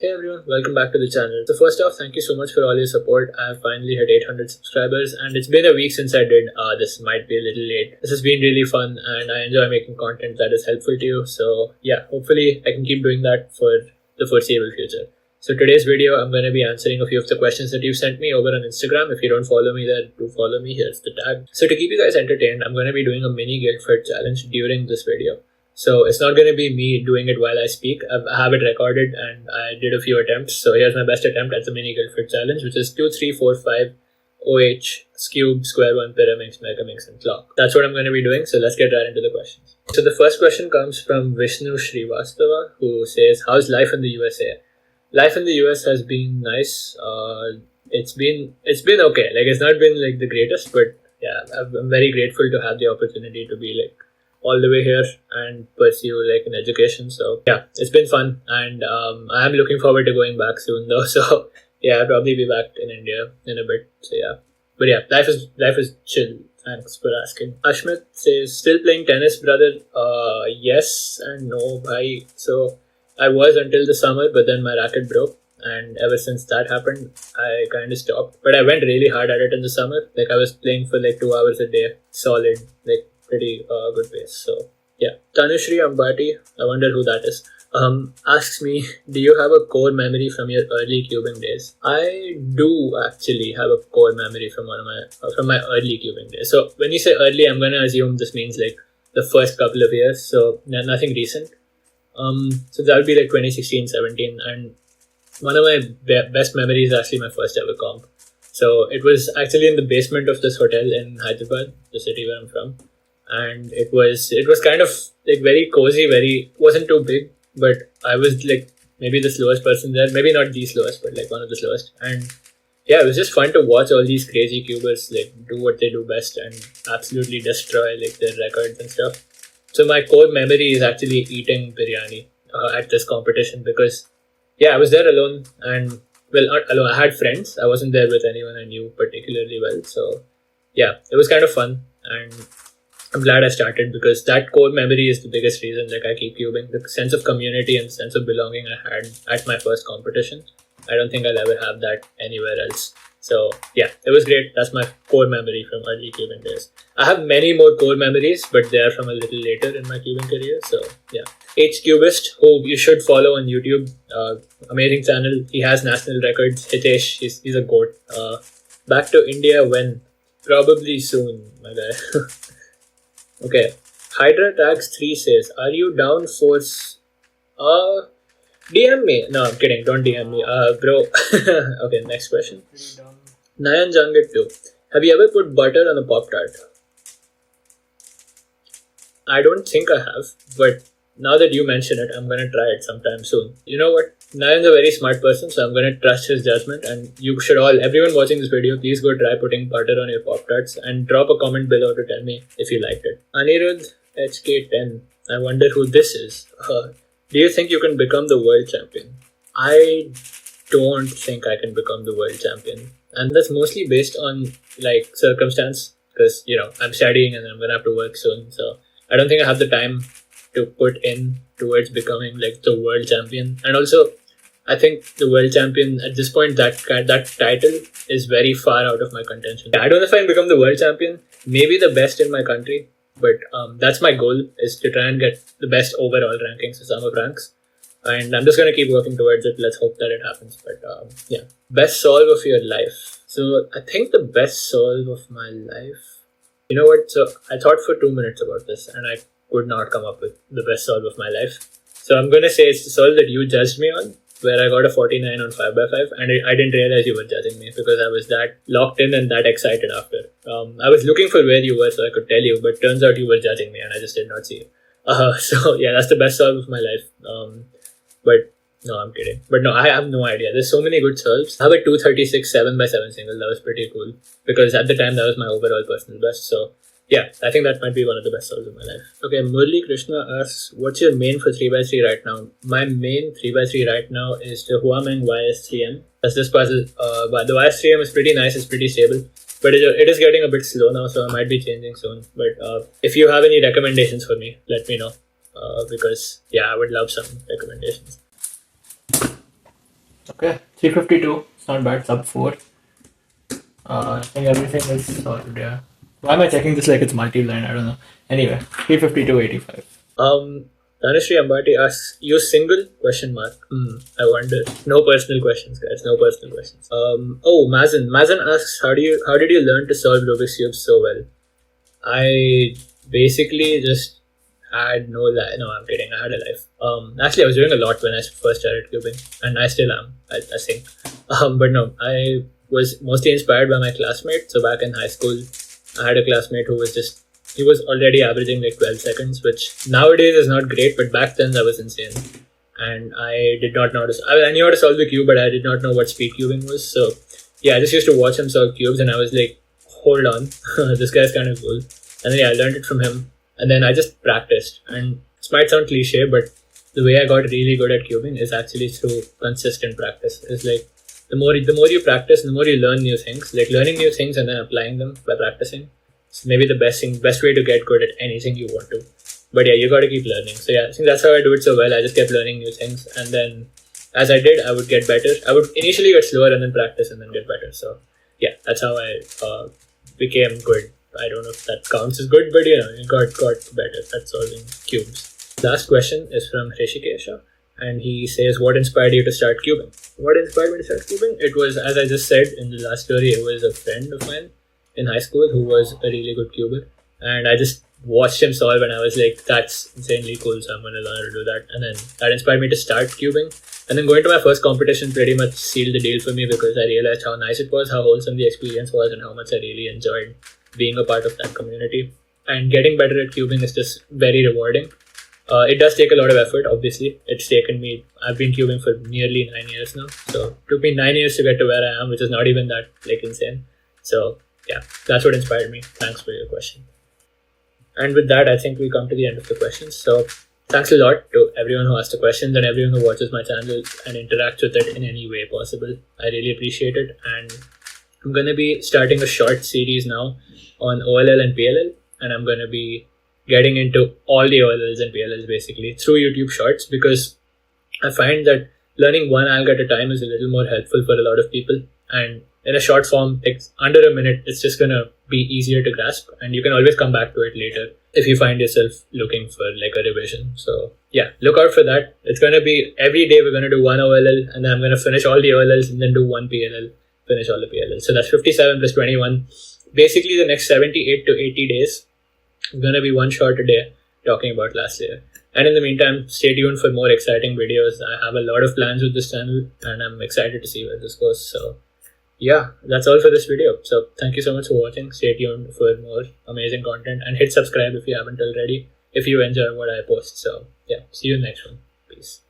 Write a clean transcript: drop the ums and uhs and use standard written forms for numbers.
Hey everyone, welcome back to the channel. So first off, thank you so much for all your support. I have finally hit 800 subscribers and it's been a week since I did. This might be a little late. This has been really fun and I enjoy making content that is helpful to you. So yeah, hopefully I can keep doing that for the foreseeable future. So today's video, I'm going to be answering a few of the questions that you've sent me over on Instagram. If you don't follow me there, do follow me. Here's the tag. So to keep you guys entertained, I'm going to be doing a Mini-Guildford challenge during this video. So it's not going to be me doing it while I speak. I have it recorded and I did a few attempts. So here's my best attempt at the Mini-Guildford challenge, which is 2, 3, 4, 5 OH, cube, square one, pyraminx, megaminx, and clock. That's what I'm going to be doing. So let's get right into the questions. So the first question comes from Vishnu Srivastava, who says, how's life in the USA? Life in the US has been nice. It's been okay. Like, it's not been like the greatest, but yeah, I'm very grateful to have the opportunity to be like all the way here and pursue like an education. So yeah, it's been fun and I am looking forward to going back soon though. So yeah, I'll probably be back in India in a bit. So yeah, but yeah, life is chill. Thanks for asking. Ashmit says, still playing tennis, brother? Yes and no, bhai. So I was until the summer, but then my racket broke. And ever since that happened, I kind of stopped. But I went really hard at it in the summer. Like I was playing for like 2 hours a day, solid, like pretty good pace. So yeah, Tanushri Ambati, I wonder who that is. Asks me, do you have a core memory from your early cubing days? I do actually have a core memory from from my early cubing days. So when you say early, I'm gonna assume this means like the first couple of years. So nothing recent. So that would be like 2016, 17, and one of my best memories is actually my first ever comp. So it was actually in the basement of this hotel in Hyderabad, the city where I'm from. And it was kind of like very cozy, wasn't too big, but I was like maybe the slowest person there, maybe not the slowest, but like one of the slowest. And yeah, it was just fun to watch all these crazy cubers like do what they do best and absolutely destroy like their records and stuff. So my core memory is actually eating biryani at this competition because yeah, I was there alone and well, not alone. I had friends. I wasn't there with anyone I knew particularly well. So yeah, it was kind of fun and I'm glad I started because that core memory is the biggest reason like I keep cubing. The sense of community and the sense of belonging I had at my first competition. I don't think I'll ever have that anywhere else. So yeah, it was great. That's my core memory from early cubing days. I have many more core memories, but they are from a little later in my cubing career. So yeah. H Cubist, who you should follow on YouTube. Amazing channel. He has national records. Hitesh, he's a goat. Back to India when? Probably soon, my guy. Okay. Hydra Tags 3 says, are you down for DM me? No, I'm kidding. Don't DM me. Bro. Okay, next question. Nayan Jangit 2. Have you ever put butter on a Pop-Tart? I don't think I have, but now that you mention it, I'm gonna try it sometime soon. You know what? Nayan's a very smart person, so I'm gonna trust his judgment. And you should everyone watching this video, please go try putting butter on your Pop-Tarts and drop a comment below to tell me if you liked it. Anirudh HK10. I wonder who this is. Do you think you can become the world champion? I don't think I can become the world champion. And that's mostly based on like circumstance because, you know, I'm studying and I'm gonna have to work soon. So I don't think I have the time to put in towards becoming like the world champion. And also, I think the world champion at this point, that title is very far out of my contention. I don't know if I can become the world champion, maybe the best in my country, but that's my goal, is to try and get the best overall rankings for sum of ranks. And I'm just going to keep working towards it. Let's hope that it happens. But yeah, best solve of your life. So I think the best solve of my life, you know what? So I thought for 2 minutes about this and I could not come up with the best solve of my life. So I'm going to say it's the solve that you judged me on, where I got a 49 on 5x5 and I didn't realize you were judging me because I was that locked in and that excited after. I was looking for where you were so I could tell you, but turns out you were judging me and I just did not see you. So yeah, that's the best solve of my life. But no, I'm kidding. But no, I have no idea. There's so many good solves. I have a 236 7x7 single. That was pretty cool because at the time that was my overall personal best. So yeah, I think that might be one of the best solves of my life. Okay, Murli Krishna asks, what's your main for 3x3 right now? My main 3x3 right now is the Huameng YS3M. That's this puzzle. But the YS3M is pretty nice, it's pretty stable. But it is getting a bit slow now, so I might be changing soon. But if you have any recommendations for me, let me know. Because yeah, I would love some recommendations. Okay, 352. It's not bad. Sub-4. I think everything is sorted. Yeah. Why am I checking this like it's multi-line? I don't know. Anyway, 352.85. Tanushree Ambati asks, "You single? Question mark. I wonder. No personal questions, guys. No personal questions. Mazen. Mazen asks, how did you learn to solve Rubik's cubes so well? I basically just had no life. No, I'm kidding. I had a life. Actually, I was doing a lot when I first started cubing, and I still am. I think. But no, I was mostly inspired by my classmate. So back in high school, I had a classmate who was just he was already averaging like 12 seconds, which nowadays is not great, but back then that was insane. And I did not notice. I knew how to solve the cube, but I did not know what speed cubing was. So yeah, I just used to watch him solve cubes, and I was like, hold on, this guy's kind of cool. And then yeah, I learned it from him, and then I just practiced. And this might sound cliche, but the way I got really good at cubing is actually through consistent practice. It's like the more you practice, the more you learn new things. Like learning new things and then applying them by practicing. It's maybe the best way to get good at anything you want to. But yeah, you got to keep learning. So yeah, I think that's how I do it so well. I just kept learning new things, and then as I did, I would get better. I would initially get slower and then practice and then get better. So yeah, that's how I became good. I don't know if that counts as good, but it got better at solving cubes. Last question is from Hrishikesha, and he says, "What inspired you to start cubing?" What inspired me to start cubing? It was, as I just said in the last story, it was a friend of mine in high school who was a really good cuber, and I just watched him solve, and I was like, "That's insanely cool!" So I'm gonna learn how to do that, and then that inspired me to start cubing. And then going to my first competition pretty much sealed the deal for me because I realized how nice it was, how wholesome the experience was, and how much I really enjoyed being a part of that community. And getting better at cubing is just very rewarding. It does take a lot of effort, obviously. It's taken me, I've been cubing for nearly 9 years now. So it took me 9 years to get to where I am, which is not even that insane. So yeah, that's what inspired me. Thanks for your question. And with that, I think we come to the end of the questions. So thanks a lot to everyone who asked the questions and everyone who watches my channel and interacts with it in any way possible. I really appreciate it. And I'm going to be starting a short series now on OLL and PLL. And I'm going to be getting into all the OLLs and PLLs basically through YouTube Shorts, because I find that learning one alg at a time is a little more helpful for a lot of people. And in a short form, it's under a minute, it's just going to be easier to grasp, and you can always come back to it later if you find yourself looking for like a revision. So yeah, look out for that. It's going to be every day we're going to do one OLL, and then I'm going to finish all the OLLs and then do one PLL, finish all the PLLs. So that's 57 plus 21. Basically the next 78 to 80 days is going to be one short a day talking about last year. And in the meantime, stay tuned for more exciting videos. I have a lot of plans with this channel, and I'm excited to see where this goes. So yeah, that's all for this video. So thank you so much for watching. Stay tuned for more amazing content, and hit subscribe if you haven't already, if you enjoy what I post. So yeah, see you in the next one. Peace.